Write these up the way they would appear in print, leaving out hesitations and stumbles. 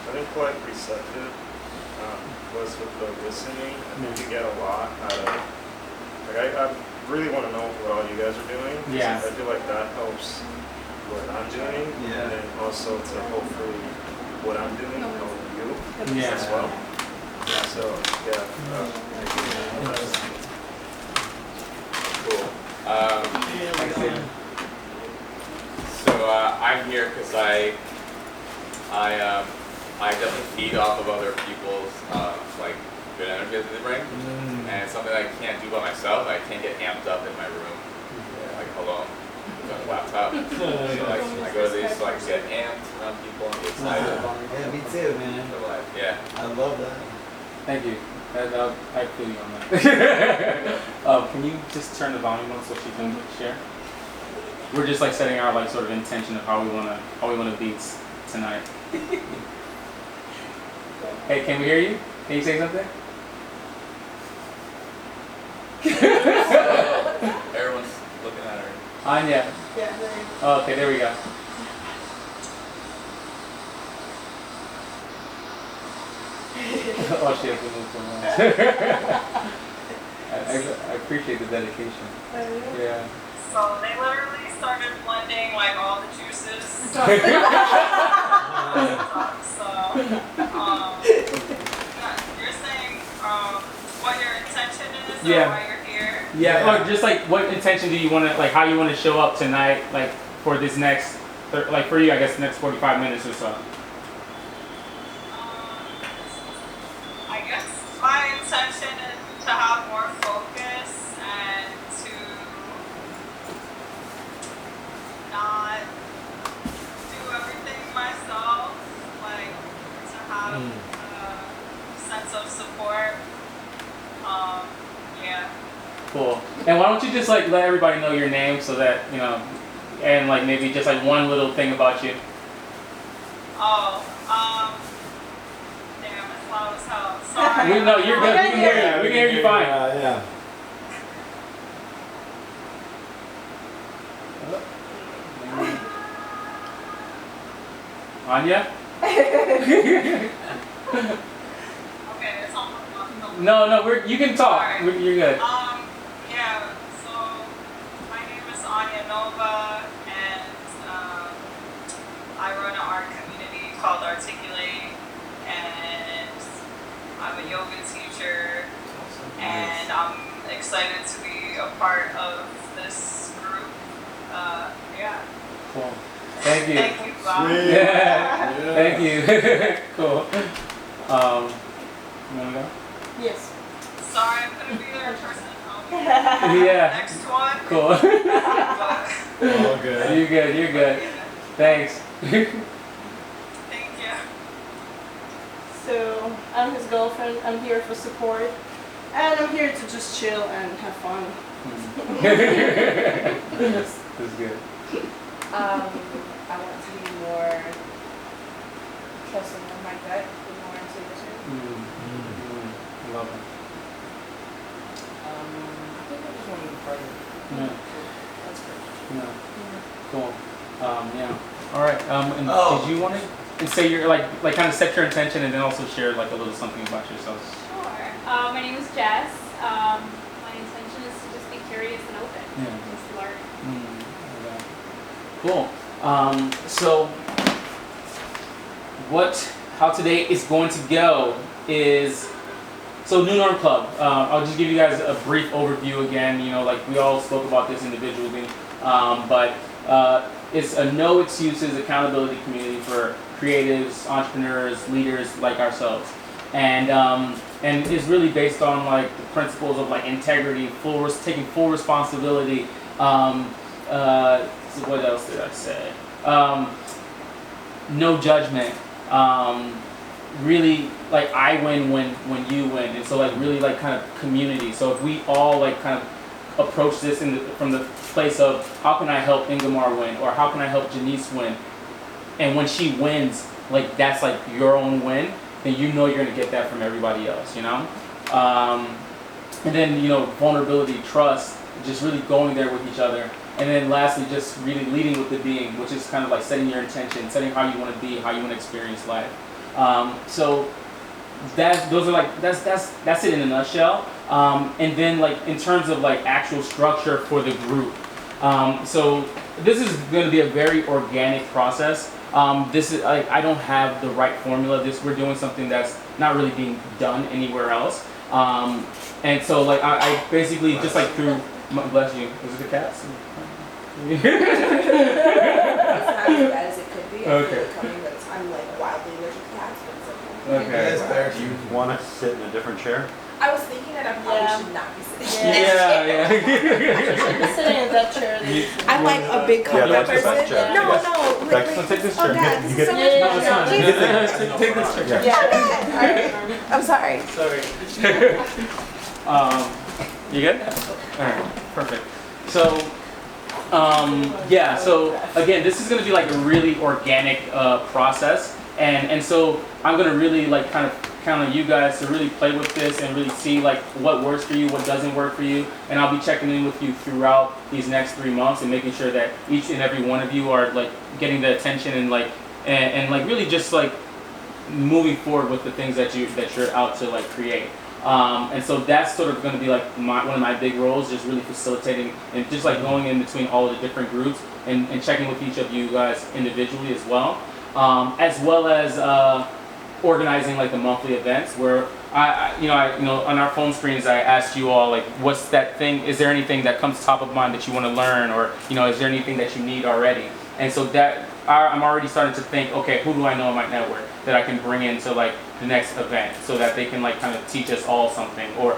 I think quite receptive was with the listening. I think you get a lot out of, like, I really want to know what all you guys are doing. Yeah. I feel like that helps what I'm doing. Yeah. And then also to hopefully what I'm doing help you as well. So, yeah. Cool. So I'm here because I definitely feed off of other people's like good energy that they bring, and it's something that I can't do by myself. I can't get amped up in my room, like alone with a laptop. So like I go to these so I can get amped around people and get excited. Yeah, me too, man. So like, yeah. I love that. Thank you. I feel you on that. Can you just turn the volume on so she can share? We're just like setting our like sort of intention of how we wanna be tonight. Hey, can we hear you? Can you say something? Everyone's looking at her. Anya. Yeah, there you go. Oh, okay, there we go. Oh, she has to move so much. I appreciate the dedication. Yeah. So they literally started blending like all the juices. So you're saying what your intention is or why you're here? Yeah. Or just like what intention do you want to, like how you want to show up tonight, like for this next, like for you, I guess the next 45 minutes or so. I guess my intention is to have more focus and to not do everything myself, like to have a sense of support. Yeah. Cool. And why don't you just like let everybody know your name so that, you know, and like maybe just like one little thing about you. Oh, damn, it's loud as hell. Sorry. No, you're good. We can hear you. We can hear you fine. Yeah. Anya? Okay, it's almost No, you can talk. Sorry. You're good. Yeah, so my name is Anya Nova, and I run an art community called Articulate, and I'm a yoga teacher, and I'm excited to be a part of this group. Yeah. Cool. Thank you. Thank you, Bob. Yeah. Thank you. Cool. You wanna go? Yes. Sorry, I couldn't be there in person. Yeah. Next one. Cool. All good. You're good. Thanks. Thank you. So I'm his girlfriend. I'm here for support, and I'm here to just chill and have fun. That's good. I want to be more trusting of my gut, be more intuition. Love it. I think I just want to be part of it. Yeah. That's great. Yeah. Cool. Yeah. All right. And Oh. did you want to say your like kind of set your intention and then also share like a little something about yourself? Sure. My name is Jess. My intention is to just be curious and open. Yeah. Just learn. Cool. So how today is going to go is, so New Norm Club. I'll just give you guys a brief overview again. You know, like we all spoke about this individually, but it's a no excuses accountability community for creatives, entrepreneurs, leaders like ourselves, and it's really based on like the principles of like integrity, taking full responsibility. So what else did I say? No judgment. Really like I win when you win, and so like really like kind of community. So if we all like kind of approach this from the place of how can I help Ingemar win, or how can I help Janice win, and when she wins, like that's like your own win, then you know you're gonna get that from everybody else, you know. And then vulnerability, trust, just really going there with each other. And then lastly, just really leading with the being, which is kind of like setting your intention, setting how you want to be, how you want to experience life. So that's it in a nutshell. And then like in terms of like actual structure for the group. So this is going to be a very organic process. This is like I don't have the right formula. We're doing something that's not really being done anywhere else. And so like I basically just like through. Bless you. Is it the cats? It's not as bad as it could be. I Okay. feel it coming, but I'm like wildly allergic to cats, but it's okay. Okay. That's fair. Do you want to sit in a different chair? I was thinking that I probably Yeah. should not be sitting. Yeah. I'm sitting in that chair. I'm like a big comfy that's the person. best chair. No, Yes. no. Bex, take this Oh chair. God, You this is get- so Yeah, much yeah, fun. yeah. Take this chair. Yeah. Alright. I'm sorry. Sorry. You good? Alright, perfect. So, yeah, so again, this is going to be like a really organic process. And so I'm going to really like kind of count on you guys to really play with this and really see like what works for you, what doesn't work for you. And I'll be checking in with you throughout these next 3 months and making sure that each and every one of you are like getting the attention and like really just like moving forward with the things that you're out to like create. And so that's sort of going to be like one of my big roles, just really facilitating and just like going in between all of the different groups and checking with each of you guys individually as well as organizing like the monthly events where I on our phone screens I asked you all like what's that thing, is there anything that comes top of mind that you want to learn, or is there anything that you need already? And so that I'm already starting to think, okay, who do I know in my network that I can bring into like the next event so that they can like kind of teach us all something, or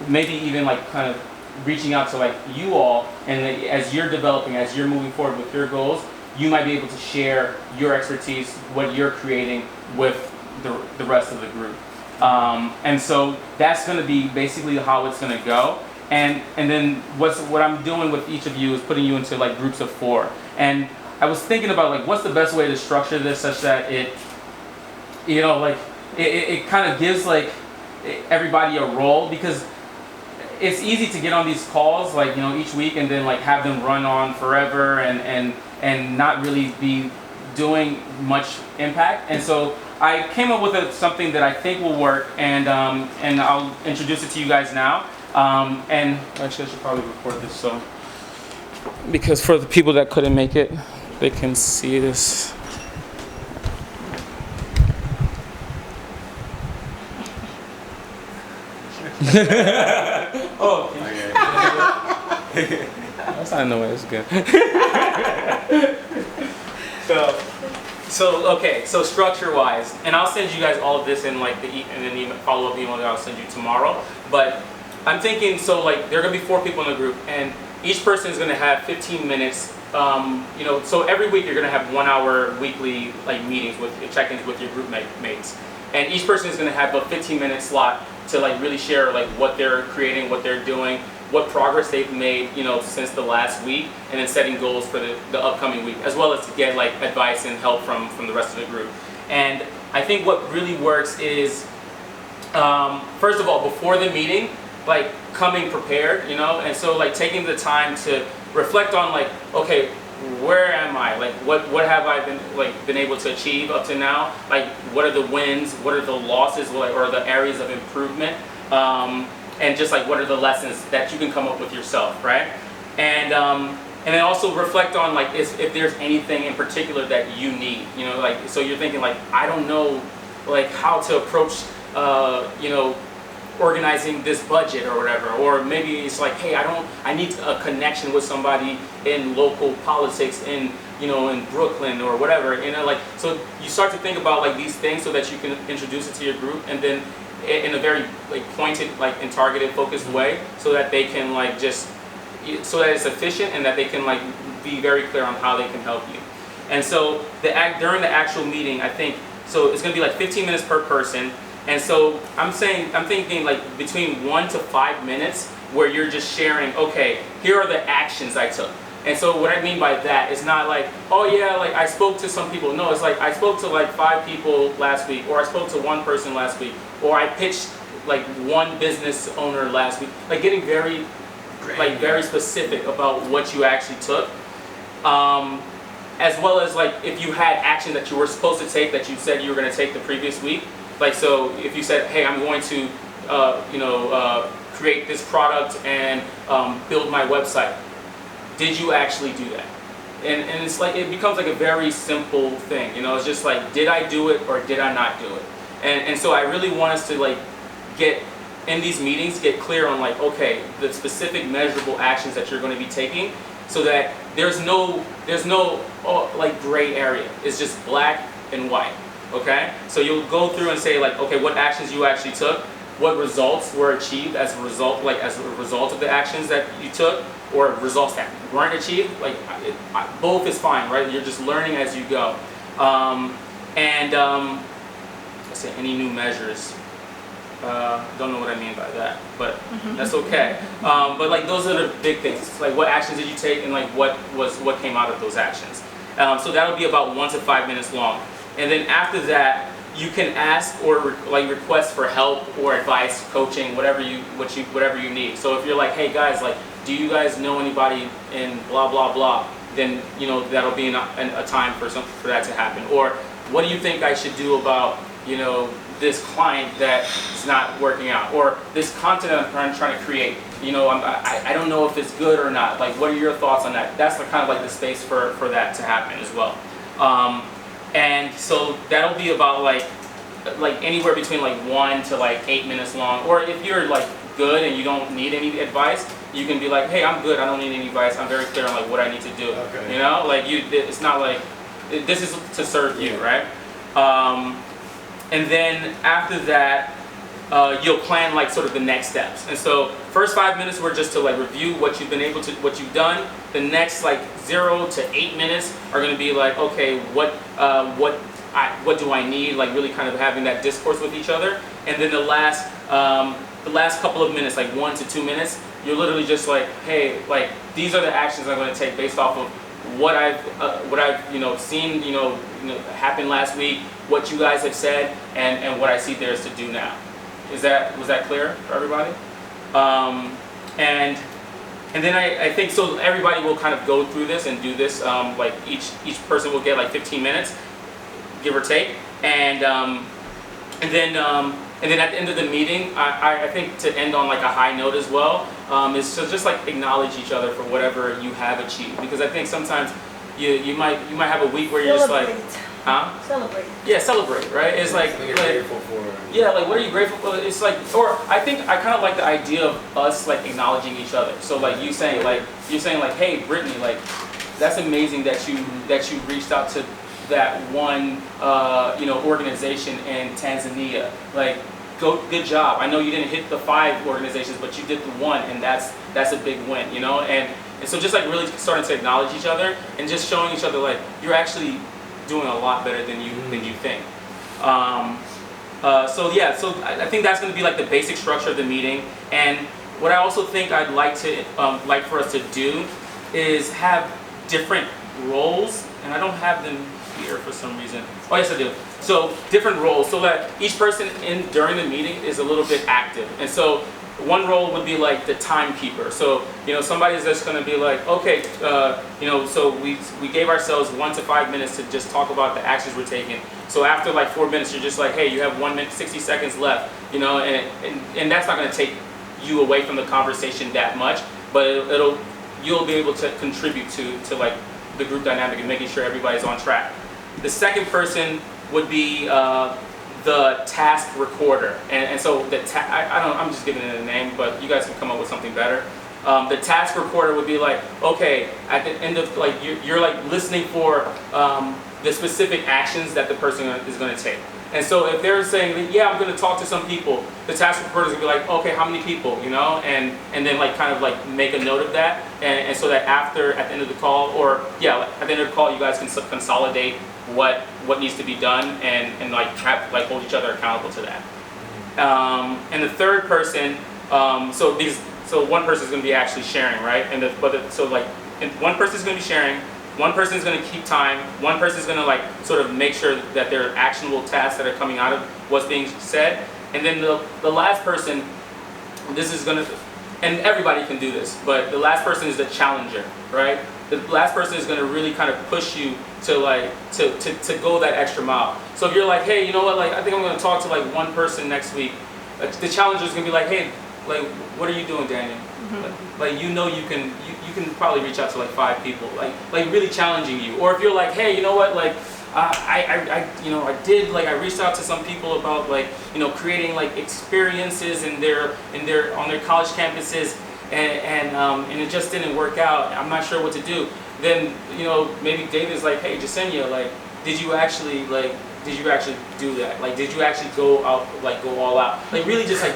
maybe even like kind of reaching out to like you all, and as you're developing, as you're moving forward with your goals, you might be able to share your expertise, what you're creating with the rest of the group. And so that's going to be basically how it's going to go. And then what I'm doing with each of you is putting you into like groups of 4. And I was thinking about like what's the best way to structure this such that it kind of gives like everybody a role, because it's easy to get on these calls like each week and then like have them run on forever and not really be doing much impact. And so I came up with something that I think will work, and I'll introduce it to you guys now. And actually I should probably record this so because for the people that couldn't make it, they can see this. Oh, okay. That's not in the way. It's good. So structure-wise, and I'll send you guys all of this in like the follow-up email that I'll send you tomorrow. But I'm thinking, so like there are gonna be 4 people in the group, and each person is gonna have 15 minutes. So every week you're gonna have 1 hour weekly like meetings with check-ins with your group mates, and each person is gonna have a 15-minute slot to like really share like what they're creating, what they're doing, what progress they've made, since the last week, and then setting goals for the upcoming week, as well as to get like advice and help from the rest of the group. And I think what really works is, first of all, before the meeting, like coming prepared, and so like taking the time to reflect on like, okay, where am I? Like what have I been able to achieve up to now? Like what are the wins? What are the losses? Or the areas of improvement? And just like what are the lessons that you can come up with yourself, right? And then also reflect on like if there's anything in particular that you need, like so you're thinking like I don't know like how to approach organizing this budget or whatever, or maybe it's like, hey, I need a connection with somebody in local politics in Brooklyn or whatever, like so you start to think about like these things so that you can introduce it to your group, and then in a very like pointed, like and targeted, focused way, so that they can like so that it's efficient and that they can like be very clear on how they can help you. And so during the actual meeting, I think so it's gonna be like 15 minutes per person. And so I'm thinking like between 1 to 5 minutes where you're just sharing, okay, here are the actions I took. And so what I mean by that is not like, oh yeah, like I spoke to some people. No, it's like I spoke to like 5 people last week, or I spoke to 1 person last week, or I pitched like 1 business owner last week. Like getting very like very specific about what you actually took. As well as like if you had action that you were supposed to take that you said you were going to take the previous week. Like so if you said, hey, I'm going to create this product and build my website. Did you actually do that? And it's like, it becomes like a very simple thing, you know, it's just like, did I do it or did I not do it? And so I really want us to like get, in these meetings, get clear on like, okay, the specific measurable actions that you're going to be taking so that there's no like gray area. It's just black and white, okay? So you'll go through and say like, okay, what actions you actually took, what results were achieved as a result of the actions that you took, or results that weren't achieved. Like both is fine, right? You're just learning as you go. Let's say any new measures. Don't know what I mean by that, but that's okay. But like those are the big things. Like what actions did you take, and like what came out of those actions. So that'll be about 1 to 5 minutes long. And then after that, you can ask or like request for help or advice, coaching, whatever you need. So if you're like, hey guys, like, do you guys know anybody in blah blah blah? Then you know that'll be a time for that to happen. Or what do you think I should do about this client that's not working out, or this content that I'm trying to create? I don't know if it's good or not. Like, what are your thoughts on that? That's the kind of like the space for that to happen as well. And so that'll be about like anywhere between like 1 to like 8 minutes long. Or if you're like good and you don't need any advice, you can be like, hey, I'm good, I don't need any advice, I'm very clear on like what I need to do. Okay. Like it's not like, this is to serve you, right? And then after that, you'll plan like sort of the next steps. And so first 5 minutes were just to like review what you've done. The next like 0 to 8 minutes are going to be like, okay, what do I need? Like really kind of having that discourse with each other. And then the last couple of minutes, like 1 to 2 minutes, you're literally just like, hey, like these are the actions I'm going to take based off of what I've seen happen last week, what you guys have said, and what I see there is to do now. Was that clear for everybody? And then I think so everybody will kind of go through this and do this. Like each person will get like 15 minutes, give or take, and then at the end of the meeting, I think to end on like a high note as well, is to just like acknowledge each other for whatever you have achieved. Because I think sometimes you might have a week where you're just like, huh? Celebrate. Yeah, celebrate, right? It's like grateful for. Yeah, like what are you grateful for? It's like, or I think I kind of like the idea of us like acknowledging each other. So like you're saying like, hey Brittany, like that's amazing that you reached out to that one organization in Tanzania. Like good job. I know you didn't hit the 5 organizations, but you did the 1, and that's a big win, And so just like really starting to acknowledge each other and just showing each other like you're actually doing a lot better than you think. So I think that's going to be like the basic structure of the meeting. And what I also think I'd like for us to do is have different roles, and I don't have them here for some reason. Oh yes, I do. So different roles, so that each person during the meeting is a little bit active. And so one role would be like the timekeeper. So somebody's just going to be like, okay, so we gave ourselves 1 to 5 minutes to just talk about the actions we're taking. So after like 4 minutes, you're just like, hey, you have 1 minute 60 seconds left. And that's not going to take you away from the conversation that much, but you'll be able to contribute to like the group dynamic and making sure everybody's on track. The second person would be the task recorder, and so I'm just giving it a name, but you guys can come up with something better. The task recorder would be like, okay, at the end of like you're like listening for the specific actions that the person is going to take. And so if they're saying, yeah, I'm going to talk to some people, the task recorder is going to be like, okay, how many people, and then like kind of like make a note of that, and so that at the end of the call, or at the end of the call, you guys can consolidate what needs to be done and like hold each other accountable to that. And the third person, so one person is going to be actually sharing, right? One person is going to be sharing. One person is going to keep time. One person is going to like sort of make sure that there are actionable tasks that are coming out of what's being said. And then the last person, this is going to and everybody can do this, but the last person is the challenger, right? The last person is going to really kind of push you to like to go that extra mile. So if you're like, hey, you know what, like I think I'm going to talk to like one person next week, the challenger is going to be like, hey, like what are you doing, Daniel? Like you know you can probably reach out to like 5 people, like really challenging you. Or if you're like, hey, you know what, like I reached out to some people about like creating like experiences in their on their college campuses, and it just didn't work out. I'm not sure what to do. Then maybe David's like, hey, Jasenia, like did you actually do that? Like did you actually go out, like go all out? Like really just like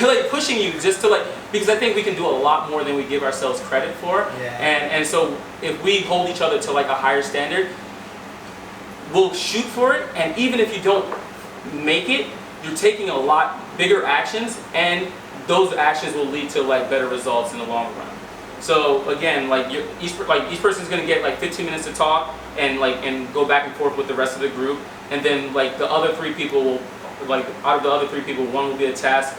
like pushing you just to like, because I think we can do a lot more than we give ourselves credit for. Yeah. And so if we hold each other to like a higher standard, we'll shoot for it, and even if you don't make it, you're taking a lot bigger actions, and those actions will lead to like better results in the long run. So again, like each person's gonna get like 15 minutes to talk and go back and forth with the rest of the group, and then like the other 3 people will, like out of the other 3 people, one will be a task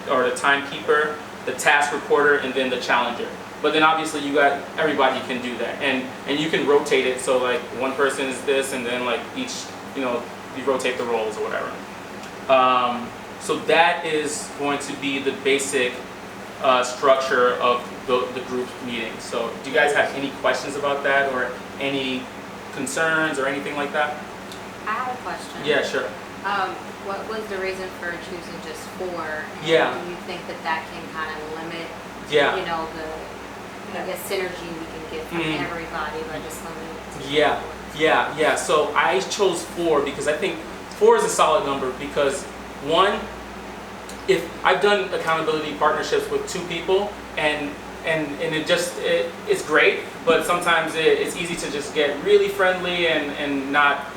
or the timekeeper, the task reporter, and then the challenger. But then obviously everybody can do that, and you can rotate it, so like one person is this, and then like each, you rotate the roles or whatever. So that is going to be the basic structure of the group meeting. So do you guys have any questions about that, or any concerns or anything like that? I have a question. Yeah, sure. What was the reason for choosing just 4? Yeah. Do you think that can kind of limit, Yeah. the synergy we can get from everybody by just limiting it to Yeah. So I chose 4 because I think 4 is a solid number, because one, if I've done accountability partnerships with 2 people, and it's great, but sometimes it's easy to just get really friendly and not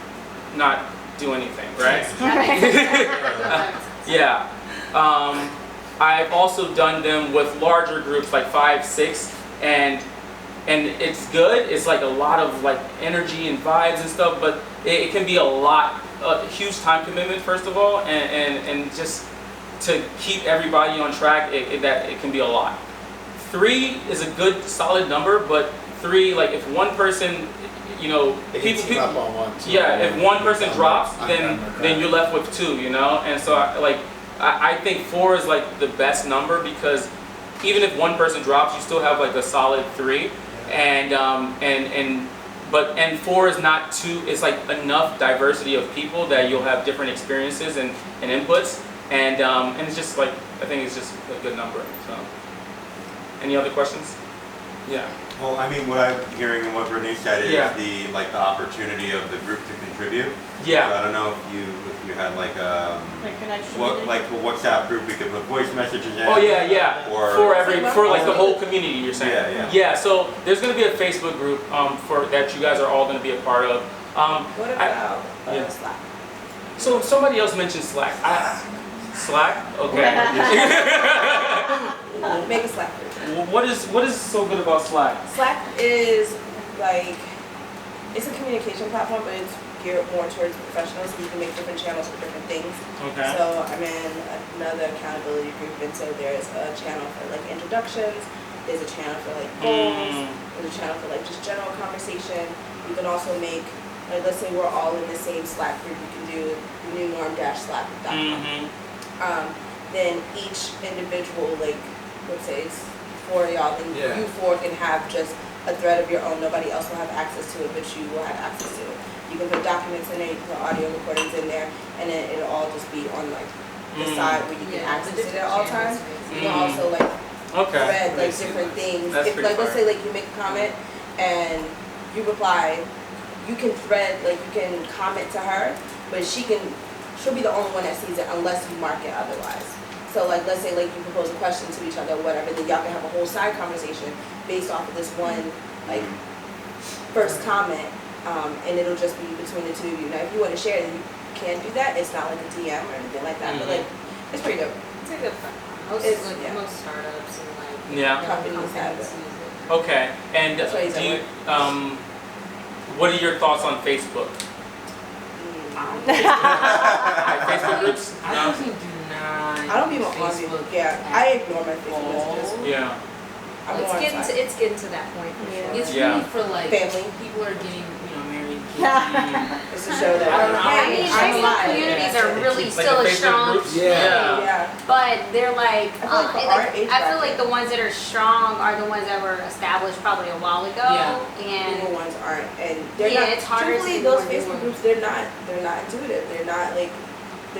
do anything, right? Yeah. I've also done them with larger groups, like 5, 6, and it's good. It's like a lot of like energy and vibes and stuff, but it can be a huge time commitment, first of all, and just to keep everybody on track, it can be a lot. 3 is a good solid number, but 3, like if one person, people up on one, too. if one person drops, then you're left with 2, and so I think 4 is like the best number, because even if one person drops, you still have like a solid 3, and 4 is not too. It's like enough diversity of people that you'll have different experiences and inputs, and it's just like, I think it's just a good number. So, any other questions? Yeah. Well, I mean, what I'm hearing and what Renee said is Yeah. the opportunity of the group to contribute. Yeah. So I don't know if you had like a Connection. WhatsApp group we could put voice messages in. Oh yeah. Or For like the whole community, you're saying. Yeah. Yeah. So there's going to be a Facebook group for that you guys are all going to be a part of. What about yeah. Slack? So somebody else mentioned Slack. Slack? Okay. Make a Slack group. What is so good about Slack? Slack is like, it's a communication platform, but it's geared more towards professionals, so you can make different channels for different things. Okay. So I'm in another accountability group, and so there's a channel for like introductions, there's a channel for like goals, there's a channel for like just general conversation. You can also make, like let's say we're all in the same Slack group, you can do newnorm-slack.com. Then each individual, like let's say it's 4 of y'all, then you 4 can have just a thread of your own. Nobody else will have access to it, but you will have access to it. You can put documents in there, you can put audio recordings in there, and then it'll all just be on like the side where you can access it at all times. You can also like thread like different things. If like let's say like you make a comment and you reply, you can thread, like you can comment to her, but she'll be the only one that sees it unless you mark it otherwise. So like let's say like you propose a question to each other or whatever, then y'all can have a whole side conversation based off of this one like first comment, and it'll just be between the 2 of you. Now if you want to share it, you can do that. It's not like a DM or anything like that, but like it's pretty dope. It's a good fun. Most startups and companies have it. use it. Okay. And That's why do you what are your thoughts on Facebook? Facebook groups? I personally do not on I don't even on Facebook. Facebook. Yeah, I ignore my Facebook messages. Yeah. I'm It's more on getting to, Slack. it's getting to that point for Yeah. sure. It's Yeah. really for like Family. people are getting, married. It's to show that. I don't know. I Hey, mean, I'm Facebook alive. communities are really Like still the a Facebook strong. groups? Yeah. Yeah. But they're like, I feel like for our age I feel bracket. like the ones that are strong are the ones that were established probably a while ago. Yeah. And Newer ones aren't, and they're Yeah, not. it's harder to Truthfully, see those more Facebook newer. groups, they're not intuitive. They're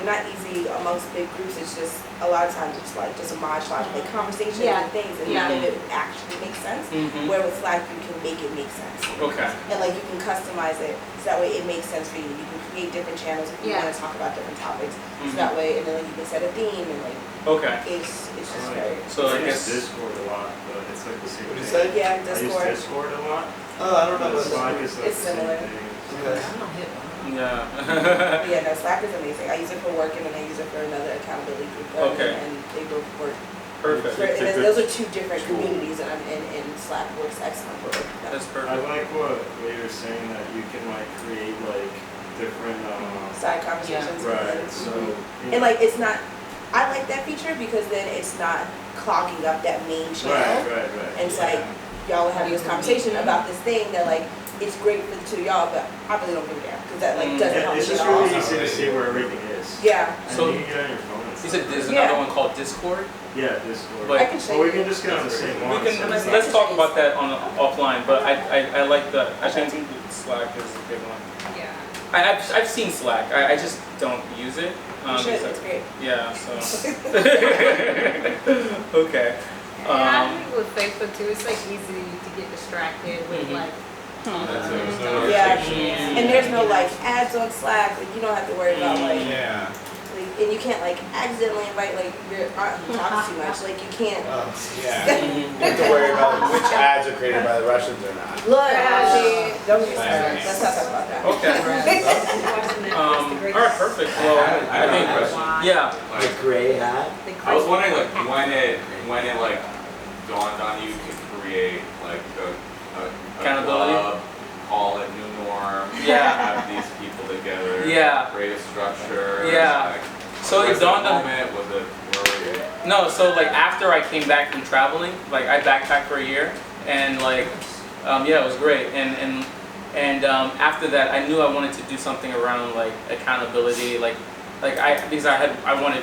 not easy amongst big groups. It's just a lot of times it's like just a modulage, like conversations Yeah. and things, and Yeah. nothing that actually makes sense. Mhm. Where with Slack, you can make it make sense, Okay. and like you can customize it so that way it makes sense for you. You can create different channels if you Yeah. want to talk about different topics. Mhm. So that way, and then like, you can set a theme, and like Okay. it's just very. So I I use guess. Discord a lot, but it's like the same What do you thing. say? Yeah, I use Discord. Discord a lot. Oh, I don't know But about Slack this. is like It's the same similar. thing. Okay. I don't hit one. Yeah. But yeah, no, Slack is amazing. I use it for work, and then I use it for another accountability group. Okay. And they both work. Perfect. And then those are two different communities that I'm in, and Slack works excellent for both of them. That's I perfect. like what you're saying, that you can like create like different Side conversations. right. So And like, it's not, I like that feature because then it's not clogging up that main channel. right. And it's like, y'all are having this conversation about this thing that like, it's great for the two of y'all, but I really don't give a damn, because that like doesn't help Yeah, it's me just at all. really easy to see where everything is. Yeah. And So- you can get on your phone. and You stuff. said there's Yeah. another one called Discord. Yeah, Discord. But- I can show Or we you. can just get on the same one. We can so let's, it's let's not- talk about that on offline. But I like that. I think Slack is a good one. Yeah. I've seen Slack. I just don't use it. You should, because it's great. yeah. So. Okay. And I think with Facebook too, it's like easy to get distracted with Mhm. like That's it. There's no Yeah. notifications. And there's no like ads on Slack, like you don't have to worry about like, Yeah. and you can't like accidentally invite like your aunt who talks too much, like you can't. Oh, yeah. You have to worry about which ads are created by the Russians or not. Look, see, don't get started. Let's not talk about that. Okay. All right. Perfect. Well, I have a question. yeah. The gray hat. I was wondering, like, when it like dawned on you to create like a Accountability? club, call it New Norm, Yeah. have these people together, Yeah. create a structure. Yeah. Like, So it was dawned that on moment, was it where were you? No, so like after I came back from traveling, like I backpacked for a year, and like, yeah, it was great. And after that, I knew I wanted to do something around like accountability, because I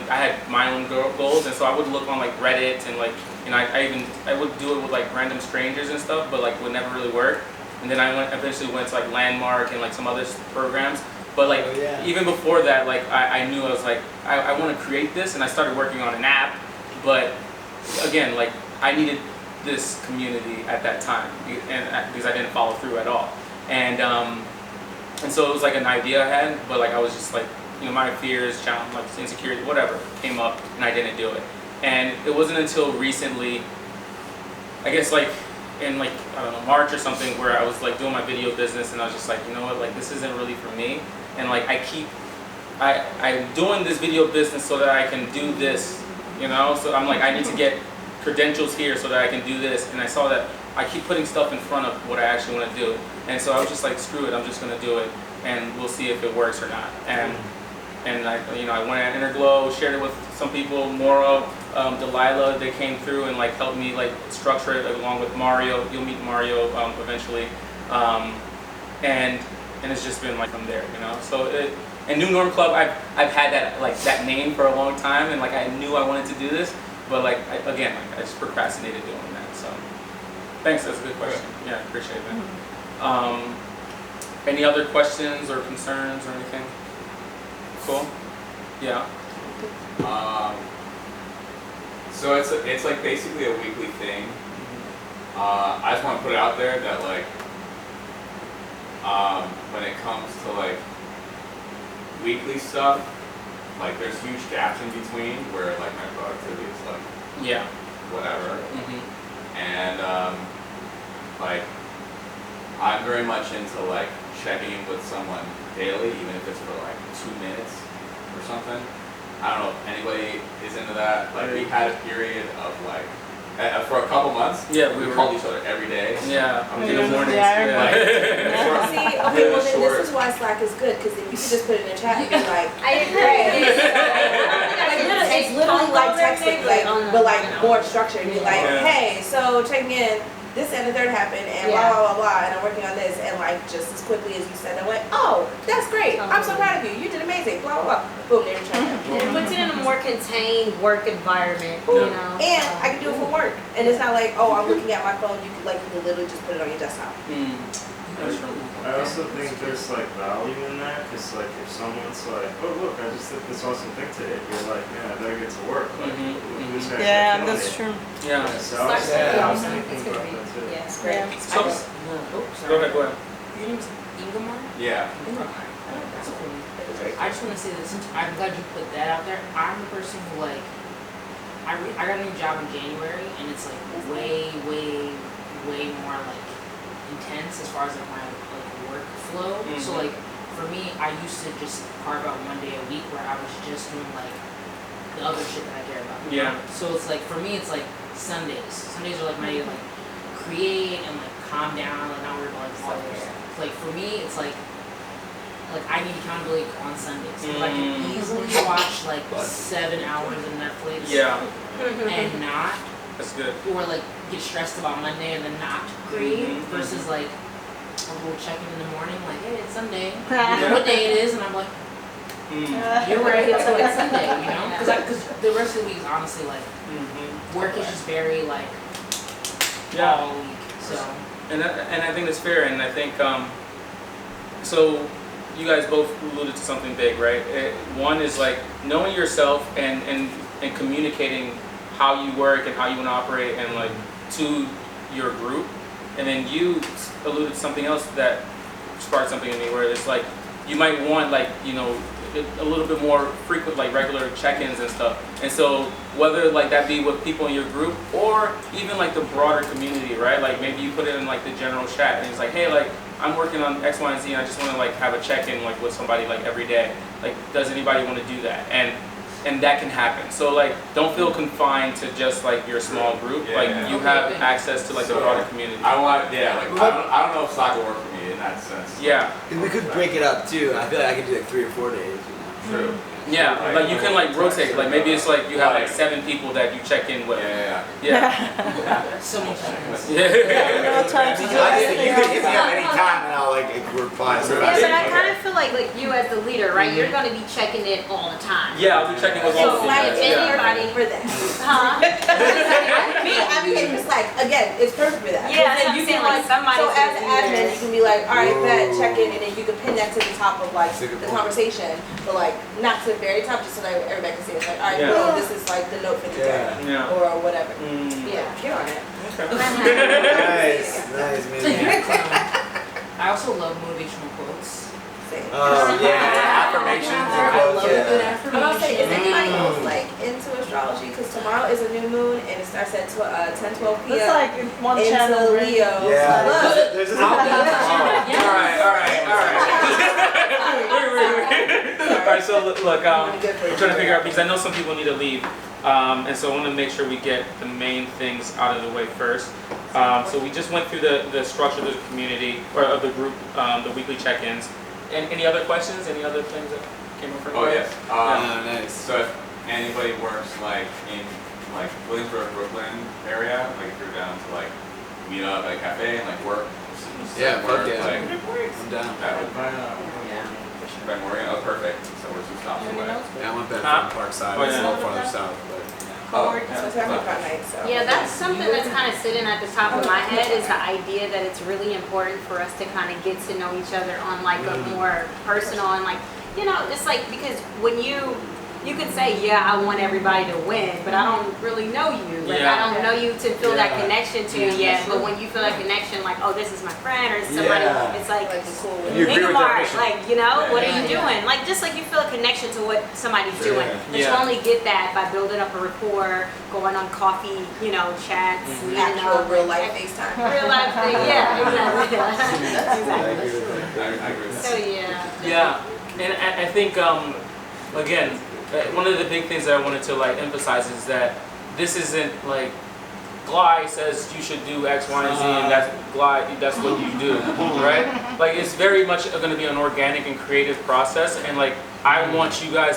had my own goals, and so I would look on like Reddit and like, I would do it with like random strangers and stuff, but like would never really work. And then I eventually went to like Landmark and like some other programs. But like Oh, yeah. even before that, like I knew I was like I want to create this, and I started working on an app. But again, like I needed this community at that time, and because I didn't follow through at all, and so it was like an idea I had, but like I was just like, my fears, challenge, like insecurity, whatever came up, and I didn't do it. And it wasn't until recently, I guess like in like, I don't know, March or something, where I was like doing my video business, and I was just like, you know what, like this isn't really for me. And like I'm doing this video business so that I can do this, so I'm like, I need to get credentials here so that I can do this. And I saw that I keep putting stuff in front of what I actually want to do. And so I was just like, screw it, I'm just gonna do it, and we'll see if it works or not. And I went at Interglow, shared it with some people, Mora, Delilah, they came through and like helped me like structure it along with Mario. You'll meet Mario eventually, and it's just been like from there, So and New Norm Club, I've had that name for a long time, and like I knew I wanted to do this, but like I just procrastinated doing that. So thanks, that's a good question. Yeah, appreciate that. Any other questions or concerns or anything? Cool. Yeah. So it's like basically a weekly thing. I just want to put it out there that like when it comes to like weekly stuff, like there's huge gaps in between where like my productivity is like whatever. And like I'm very much into like checking in with someone daily, even if it's for like 2 minutes or something. I don't know if anybody is into that. Like we had a period of like, for a couple months, we called each other every day. Yeah, in the mornings. See, okay, well then this is why Slack is good, because then you can just put it in the chat and be like, I agree. like, it's literally like texting, like, but like more structured. You're like, hey, so checking in, this and the third happened, and blah, blah, blah, blah, and I'm working on this, and like, just as quickly as you said, I went, oh, that's great, I'm so proud of you, you did amazing, blah, blah, blah, boom, they were checking in. It puts it in a more contained work environment, you know. And I can do it from work, and it's not like, oh, I'm looking at my phone, you can literally just put it on your desktop. I also think there's like value in that, because like if someone's like, oh look, I just did this awesome thing today, you're like, yeah, I better get to work. Like, this guy's Yeah, killing that's it. true. Yeah, so I was thinking about that too. Yeah, it's great. So, go ahead. Your name is Ingomar? Yeah. That's cool. I just want to say this. I'm glad you put that out there. I'm the person who like, I got a new job in January, and it's like way more like intense as far as like my like workflow. So like for me, I used to just carve out one day a week where I was just doing like the other shit that I care about. Yeah. So it's like for me, it's like Sundays. Sundays are like my day to like create and like calm down, like not worry about like all this stuff. Like for me, it's like I need accountability on Sundays. Because I can easily watch like 7 hours of Netflix. Yeah. And not. That's good. Or like get stressed about Monday and then not create versus like a little check-in in the morning, like, hey, it's Sunday. What day it is, and I'm like, you're right, it's like Sunday, you know? Because the rest of the week is honestly like, work is just very like, all week, so. And I think that's fair, and I think, so you guys both alluded to something big, right? One is like knowing yourself and communicating how you work and how you want to operate and like to your group. And then you alluded to something else that sparked something in me where it's like you might want like, you know, a little bit more frequent, like regular check-ins and stuff. And so whether like that be with people in your group or even like the broader community, right? Like maybe you put it in like the general chat and it's like, hey, like I'm working on X, Y, and Z and I just want to like have a check-in like with somebody like every day. Like, does anybody want to do that? And that can happen. So like, don't feel confined to just like your small group. You have access to like the broader community. I don't know if Slack will work for me in that sense. Yeah. And we could break it up too. I feel like I could do like 3 or 4 days. True. Yeah, like you can like rotate. Like maybe it's like you have like 7 people that you check in with. Yeah. So many check-ins. No time to do You could hit me up anytime and I'll like reply. Yeah, but I kind of feel like you as the leader, right? You're going to be checking it all the time. Yeah, I'll be checking with all of you So like guys. if Yeah. anybody for that. Huh? I mean, it's like, again, it's perfect for that. Yeah, Then that's you what I'm can saying, like, somebody's so as an gonna be admin, there. you can be like, all right, bet, check in, and then you can pin that to the top of like the conversation, but like not to the very top, just so that everybody can see. It's like, all right, well, this is like the note for the day, or whatever. Yeah, you're on it. Nice, man. I also love motivational quotes. Oh yeah, affirmations and quotes. I love a good affirmation. But I'll say, is anybody else like into astrology? Because tomorrow is a new moon and it starts at 10:12 p.m. It's like one channel, into right? Leo. Yeah, Look. there's this. All right, so look, I'm trying to figure out, because I know some people need to leave, and so I want to make sure we get the main things out of the way first. So we just went through the structure of the community, or of the group, the weekly check-ins. And any other questions? Any other things that came up? Oh yes. Nice. So if anybody works like in like Williamsburg, Brooklyn area, like if you're down to like meet up at a cafe and like work. Yeah, fuck yeah. Like, I'm down. that would by Morgan. Oh, perfect. So we're 2 stops away. Yeah, I went back from Parkside. It's a little farther south, but. Yeah, that's something that's kind of sitting at the top of my head is the idea that it's really important for us to kind of get to know each other on like a more personal and like, you know, it's like because when you could say, yeah, I want everybody to win, but I don't really know you. Like I don't know you to feel that connection to you yet. But when you feel that connection, like, oh, this is my friend or somebody, it's like, Ingomar, like, you know, what are you doing? Like just like you feel a connection to what somebody's doing. But you only get that by building up a rapport, going on coffee, you know, chats, actual real life FaceTime. Real life thing, yeah, exactly. I agree with that. So yeah. Yeah, and I think again, one of the big things that I wanted to like emphasize is that this isn't like Glide says you should do X, Y, and Z, and that's Glide, that's what you do, right? Like it's very much going to be an organic and creative process, and like I want you guys